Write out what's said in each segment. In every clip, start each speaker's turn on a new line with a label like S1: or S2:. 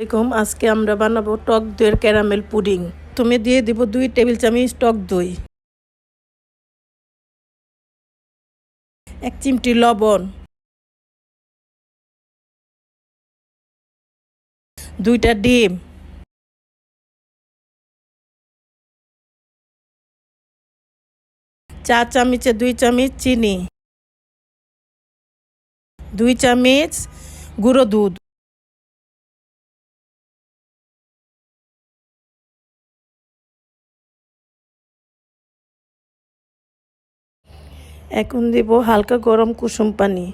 S1: এরকম আজকে আমরা বানাবো টক দইয়ের ক্যারামেল পুডিং। তুমি দিয়ে দিব 2 টেবিল চামচ টক দই, 1 চিমটি লবণ, 2টা ডিম, 4 চামচে 2 চামচ চিনি, 2 চামচ গুঁড়ো দুধ, এখন দিব হালকা গরম কুসুম পানি।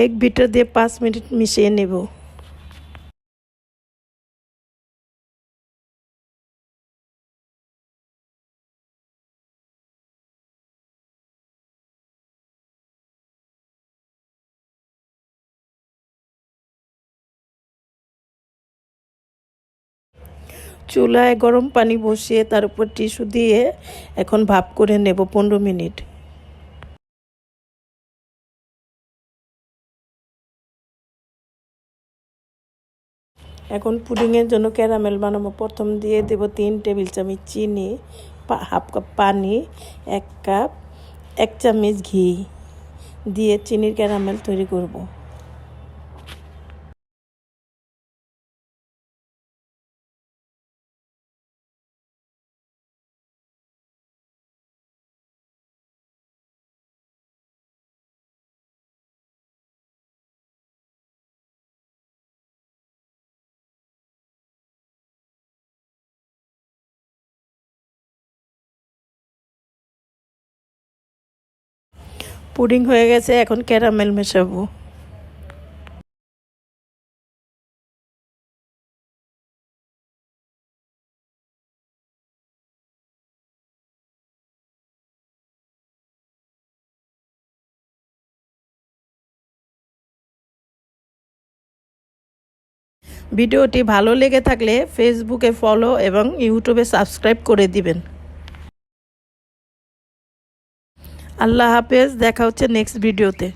S1: এক বিটার দিয়ে 5 মিনিট মিশিয়ে নেব। চুলায় গরম পানি বসিয়ে তার উপর টিস্যু দিয়ে এখন ভাপ করে নেব 15 মিনিট। এখন পুডিংয়ের জন্য ক্যারামেল বানাবো। প্রথম দিয়ে দেব 3 টেবিল চামচ চিনি, হাফ কাপ পানি, 1 কাপ 1 চামচ ঘি দিয়ে চিনির ক্যারামেল তৈরি করব। পুডিং হয়ে গেছে, এখন ক্যারামেল মেশাবো। ভিডিওটি ভালো লেগে থাকলে ফেসবুকে ফলো এবং ইউটিউবে সাবস্ক্রাইব করে দিবেন। আল্লাহ হাফেজ, দেখা হচ্ছে নেক্সট ভিডিওতে।